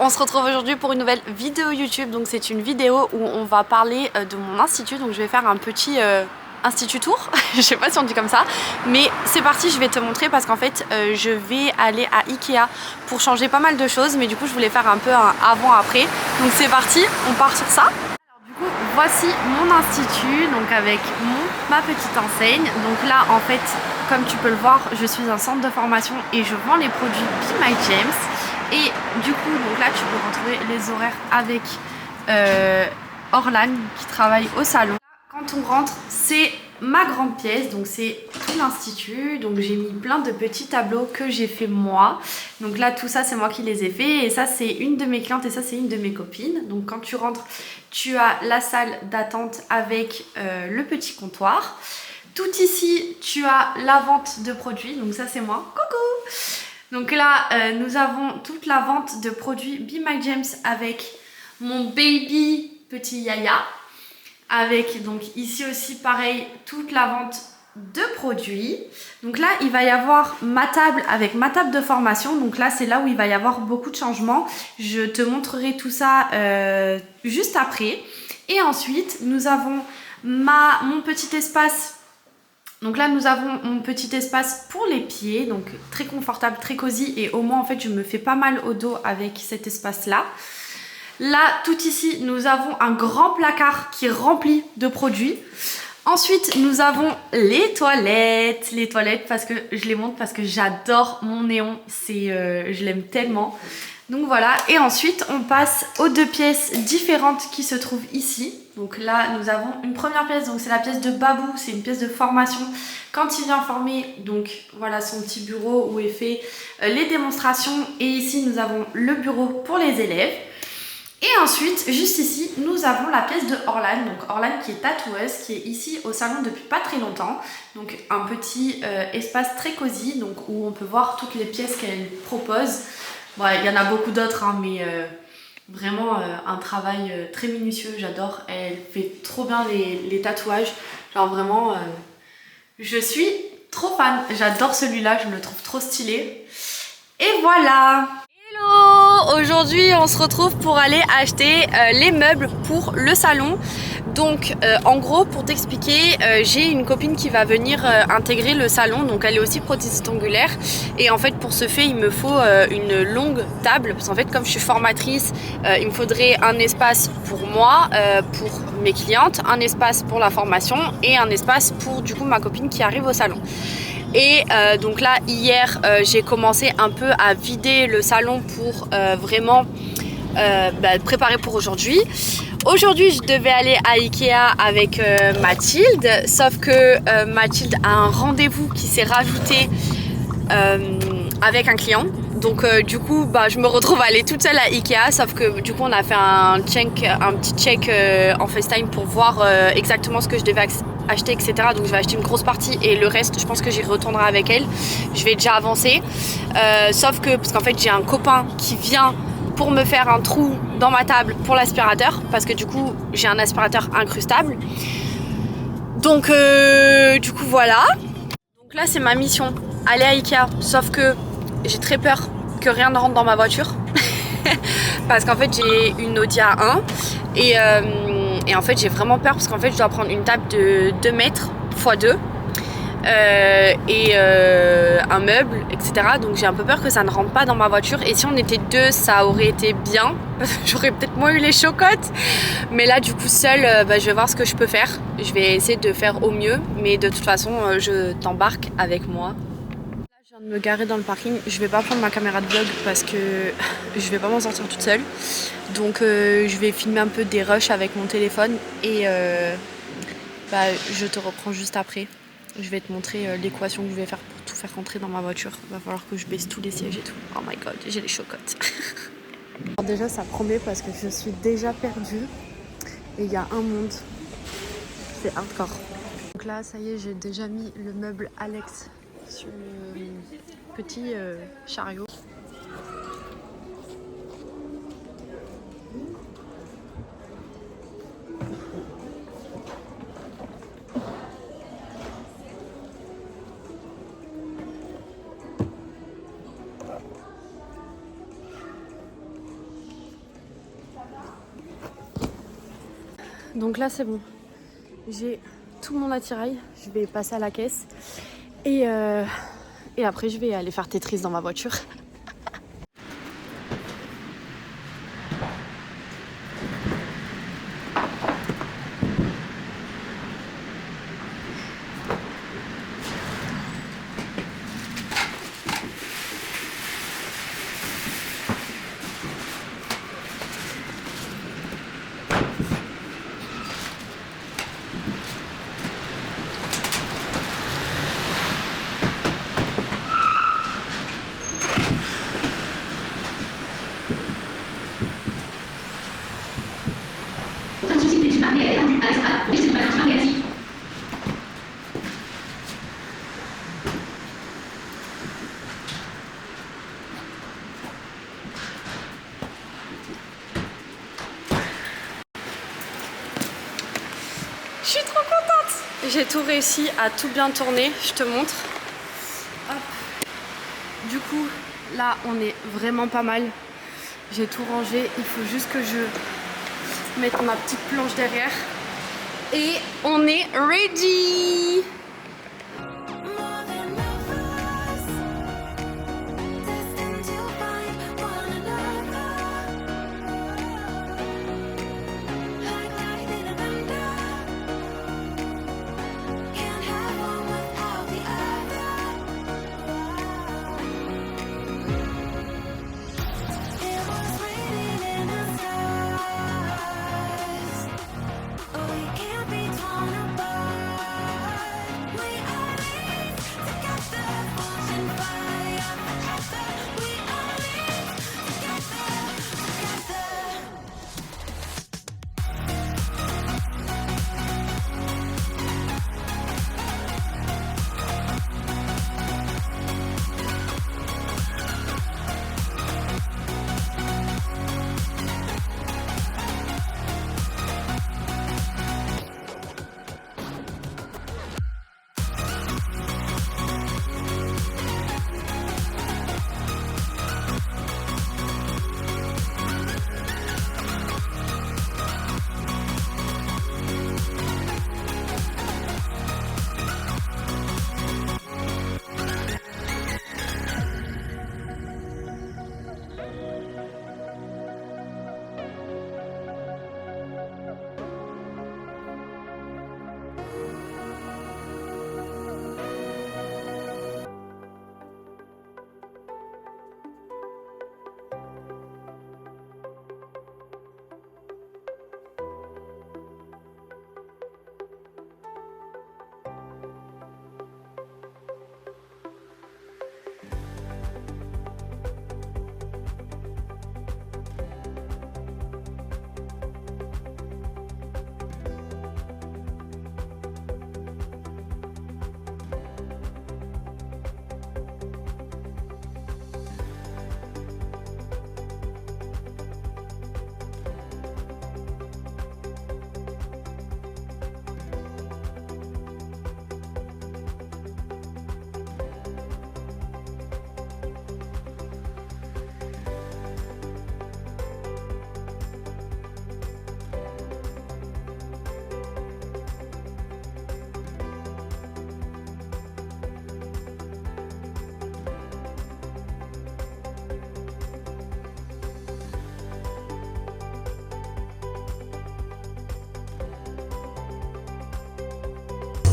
on se retrouve aujourd'hui pour une nouvelle vidéo YouTube. Donc c'est une vidéo où on va parler de mon institut. Donc je vais faire un petit institut tour, je sais pas si on dit comme ça, mais c'est parti, je vais te montrer parce qu'en fait je vais aller à Ikea pour changer pas mal de choses, mais du coup je voulais faire un peu un avant-après. Donc c'est parti, on part sur ça. Alors du coup voici mon institut, donc avec ma petite enseigne. Donc là en fait, comme tu peux le voir, je suis un centre de formation et je vends les produits Be My James. Et du coup, donc là tu peux retrouver les horaires avec Orlan qui travaille au salon. Quand on rentre, c'est ma grande pièce, donc c'est tout l'institut. Donc j'ai mis plein de petits tableaux que j'ai fait moi. Donc là tout ça c'est moi qui les ai fait et ça c'est une de mes clientes et ça c'est une de mes copines. Donc quand tu rentres, tu as la salle d'attente avec le petit comptoir. Tout ici, tu as la vente de produits, donc ça c'est moi. Coucou! Donc là, nous avons toute la vente de produits Be My James avec mon baby petit Yaya. Avec donc ici aussi pareil, toute la vente de produits. Donc là, il va y avoir ma table avec ma table de formation. Donc là, c'est là où il va y avoir beaucoup de changements. Je te montrerai tout ça juste après. Et ensuite, nous avons mon petit espace. Donc là nous avons mon petit espace pour les pieds, donc très confortable, très cosy et au moins en fait je me fais pas mal au dos avec cet espace là. Là tout ici nous avons un grand placard qui est rempli de produits. Ensuite nous avons les toilettes parce que je les montre parce que j'adore mon néon, je l'aime tellement. Donc voilà, et ensuite on passe aux deux pièces différentes qui se trouvent ici. Donc là nous avons une première pièce, donc c'est la pièce de Babou, c'est une pièce de formation quand il vient former. Donc voilà son petit bureau où il fait les démonstrations. Et ici nous avons le bureau pour les élèves. Et ensuite, juste ici, nous avons la pièce de Orlan. Donc Orlan qui est tatoueuse, qui est ici au salon depuis pas très longtemps. Donc un petit espace très cosy, donc où on peut voir toutes les pièces qu'elle propose. Bon, il y en a beaucoup d'autres, hein, mais vraiment un travail très minutieux, j'adore. Elle fait trop bien les tatouages. Genre vraiment, je suis trop fan. J'adore celui-là, je me le trouve trop stylé. Et voilà! Hello! Aujourd'hui, on se retrouve pour aller acheter les meubles pour le salon. Donc en gros, pour t'expliquer, j'ai une copine qui va venir intégrer le salon. Donc elle est aussi prothésiste ongulaire. Et en fait pour ce fait, il me faut une longue table. Parce qu'en fait comme je suis formatrice, il me faudrait un espace pour moi, pour mes clientes, un espace pour la formation et un espace pour du coup ma copine qui arrive au salon. Et donc là hier j'ai commencé un peu à vider le salon pour vraiment préparer pour aujourd'hui. Aujourd'hui je devais aller à Ikea avec Mathilde, sauf que Mathilde a un rendez-vous qui s'est rajouté avec un client. Donc du coup je me retrouve à aller toute seule à Ikea, sauf que du coup on a fait un petit check en FaceTime pour voir exactement ce que je devais acheter, etc. Donc je vais acheter une grosse partie et le reste je pense que j'y retournerai avec elle. Je vais déjà avancer, sauf que parce qu'en fait j'ai un copain qui vient pour me faire un trou dans ma table pour l'aspirateur, parce que du coup j'ai un aspirateur incrustable. Donc du coup voilà. Donc là c'est ma mission, aller à Ikea, sauf que j'ai très peur que rien ne rentre dans ma voiture. Parce qu'en fait j'ai une Audi A1 et en fait j'ai vraiment peur parce qu'en fait je dois prendre une table de 2 mètres x 2 et un meuble, etc. Donc j'ai un peu peur que ça ne rentre pas dans ma voiture. Et si on était deux, ça aurait été bien parce que j'aurais peut-être moins eu les chocottes. Mais là du coup seule, je vais voir ce que je peux faire. Je vais essayer de faire au mieux, mais de toute façon je t'embarque avec moi. Je viens de me garer dans le parking. Je vais pas prendre ma caméra de vlog parce que je vais pas m'en sortir toute seule. Donc je vais filmer un peu des rushs avec mon téléphone et je te reprends juste après. Je vais te montrer l'équation que je vais faire pour tout faire rentrer dans ma voiture. Il va falloir que je baisse tous les sièges et tout. Oh my god, j'ai les chocottes. Alors déjà ça promet parce que je suis déjà perdue et il y a un monde. C'est hardcore. Donc là ça y est, j'ai déjà mis le meuble Alex sur le petit chariot. Donc là c'est bon, j'ai tout mon attirail, je vais passer à la caisse et après je vais aller faire Tetris dans ma voiture. Je suis trop contente. J'ai tout réussi à tout bien tourner, je te montre. Hop. Du coup, là on est vraiment pas mal. J'ai tout rangé, il faut juste que je mette ma petite planche derrière. Et on est ready!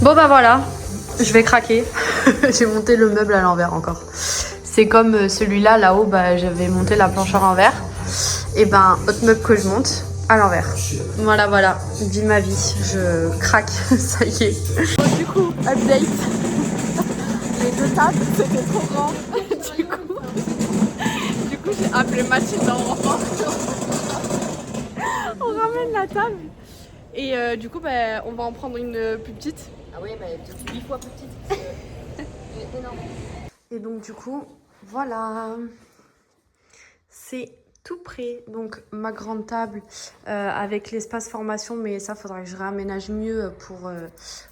Bon bah voilà, je vais craquer. J'ai monté le meuble à l'envers encore. C'est comme celui-là, là-haut, bah, j'avais monté la planche à l'envers. Et ben, autre meuble que je monte à l'envers. Voilà, voilà, vie ma vie, je craque, ça y est. Bon, du coup, update. Les deux tables, c'était trop grand. Du coup j'ai appelé Mathilde en renfort. On ramène la table. Et du coup, bah, on va en prendre une plus petite. Ah oui, mais 8 fois plus petite. C'est énorme. Et donc du coup, voilà. C'est tout prêt. Donc ma grande table avec l'espace formation. Mais ça, faudra que je réaménage mieux pour...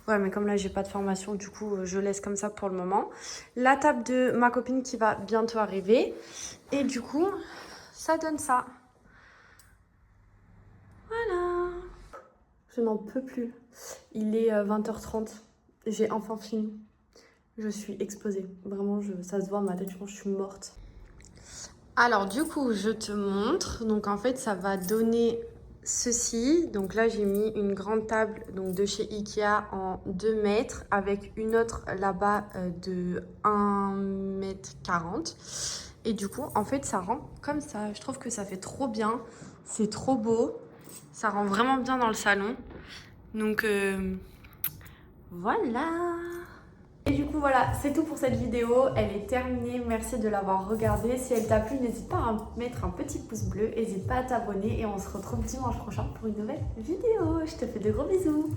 Voilà, mais comme là, j'ai pas de formation, du coup, je laisse comme ça pour le moment. La table de ma copine qui va bientôt arriver. Et du coup, ça donne ça. Voilà. Je n'en peux plus. Il est 20h30. J'ai enfin fini. Je suis explosée. Vraiment, ça se voit, ma tête, je pense que je suis morte. Alors, du coup, je te montre. Donc, en fait, ça va donner ceci. Donc là, j'ai mis une grande table donc, de chez Ikea en 2 mètres avec une autre là-bas de 1,40 m. Et du coup, en fait, ça rend comme ça. Je trouve que ça fait trop bien. C'est trop beau. Ça rend vraiment bien dans le salon. Donc, voilà. Et du coup, voilà, c'est tout pour cette vidéo. Elle est terminée. Merci de l'avoir regardée. Si elle t'a plu, n'hésite pas à mettre un petit pouce bleu. N'hésite pas à t'abonner. Et on se retrouve dimanche prochain pour une nouvelle vidéo. Je te fais de gros bisous.